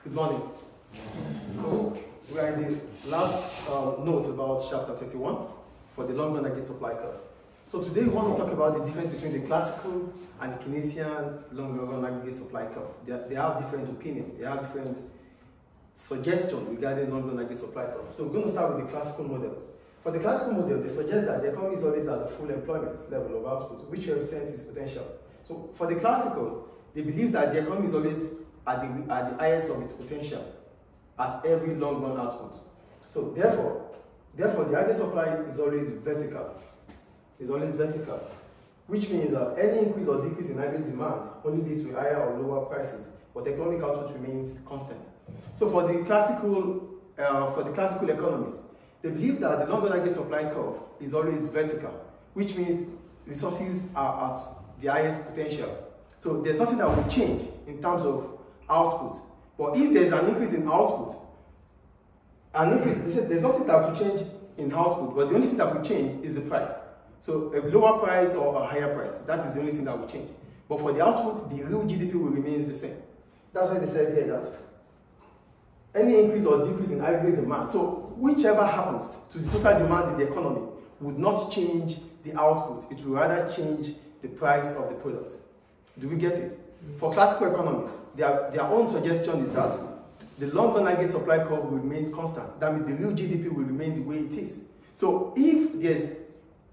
Good morning. So we are in the last note about chapter 31 for the long run aggregate supply curve. So today we want to talk about the difference between the classical and the Keynesian long run aggregate supply curve. They have different opinions, they have different suggestions regarding long run aggregate supply curve. So we're going to start with the classical model. For the classical model, they suggest that the economy is always at the full employment level of output, which represents its potential. So for the classical, they believe that the economy is always at the highest of its potential at every long run output. So therefore the aggregate supply is always vertical. It's always vertical, which means that any increase or decrease in aggregate demand only leads to higher or lower prices, but economic output remains constant. So for the classical economists, they believe that the long run aggregate supply curve is always vertical, which means resources are at the highest potential. So there's nothing that will change in terms of output. But if there's an increase in output, there's nothing that will change in output, but the only thing that will change is the price. So a lower price or a higher price, that is the only thing that will change. But for the output, the real GDP will remain the same. That's why they said here that any increase or decrease in aggregate demand, so whichever happens to the total demand in the economy would not change the output, it will rather change the price of the product. Do we get it? For classical economists, their own suggestion is that the long run aggregate supply curve will remain constant. That means the real GDP will remain the way it is. So if there's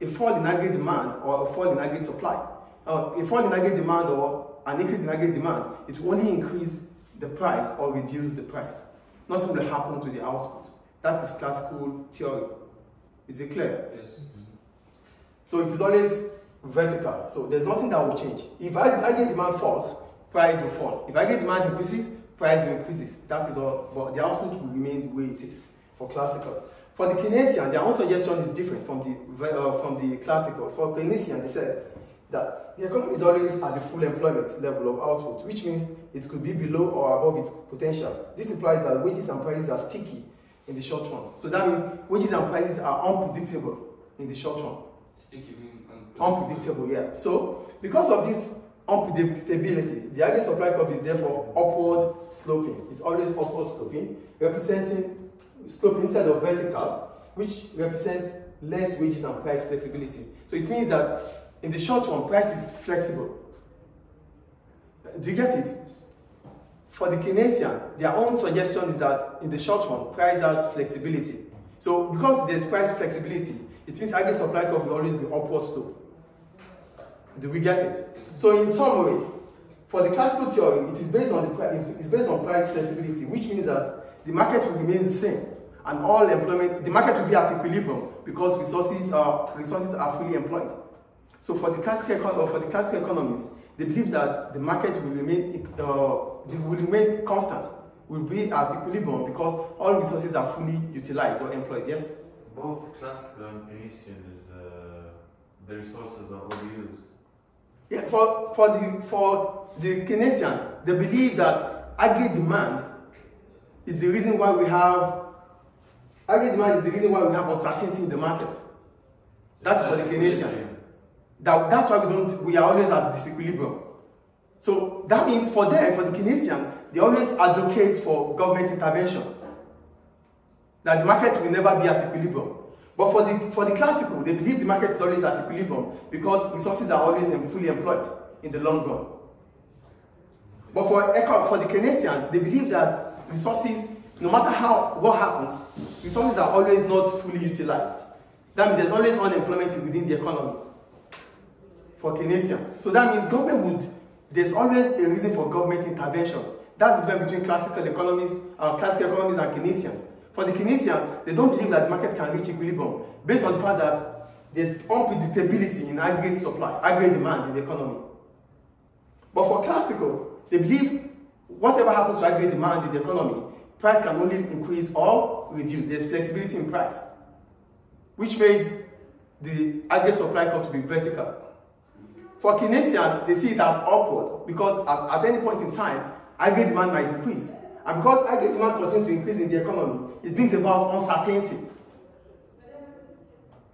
a fall in aggregate demand or a fall in aggregate supply, a fall in aggregate demand or an increase in aggregate demand, it will only increase the price or reduce the price. Nothing will happen to the output. That is classical theory. Is it clear? Yes. So it is always vertical. So there's nothing that will change. If aggregate demand falls, price will fall. If aggregate demand increases, price will increase. That is all. But the output will remain the way it is for classical. For the Keynesian, their own suggestion is different from the classical. For Keynesian, they said that the economy is always at the full employment level of output, which means it could be below or above its potential. This implies that wages and prices are sticky in the short run. So that means wages and prices are unpredictable in the short run. Sticky means unpredictable, yeah. So because of this unpredictability, the aggregate supply curve is therefore upward sloping. It's always upward sloping, representing slope instead of vertical, which represents less wages and price flexibility. So it means that in the short run, price is flexible. Do you get it? For the Keynesian, their own suggestion is that in the short run, price has flexibility. So because there's price flexibility, it means aggregate supply curve will always be upward slope. Do we get it? So in summary, for the classical theory, it is based on price flexibility, which means that the market will remain the same, and all employment, the market will be at equilibrium because resources are fully employed. So for the classical economists, they believe that the market will remain constant, will be at equilibrium because all resources are fully utilized or employed. Yes. Both classical and Keynesian is the resources are overused. Yeah, for the Keynesian, they believe that aggregate demand is the reason why we have uncertainty in the market. That's for the Keynesian. That's why we are always at disequilibrium. So that means for the Keynesian, they always advocate for government intervention. That the market will never be at equilibrium. But for the classical, they believe the market is always at equilibrium because resources are always fully employed in the long run. But for the Keynesian, they believe that resources, no matter what happens, resources are always not fully utilized. That means there's always unemployment within the economy. For Keynesian. So that means there's always a reason for government intervention. That's the difference between classical economists and Keynesians. For the Keynesians, they don't believe that the market can reach equilibrium based on the fact that there's unpredictability in aggregate supply, aggregate demand in the economy. But for classical, they believe whatever happens to aggregate demand in the economy, price can only increase or reduce. There's flexibility in price, which makes the aggregate supply curve to be vertical. For Keynesian, they see it as upward because at any point in time, aggregate demand might decrease. And because aggregate demand continues to increase in the economy, it brings about uncertainty.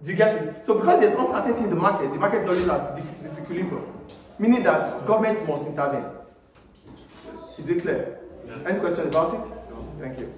Do you get it? So because there's uncertainty in the market is always at disequilibrium, meaning that government must intervene. Is it clear? Yeah. Any question about it? No. Thank you.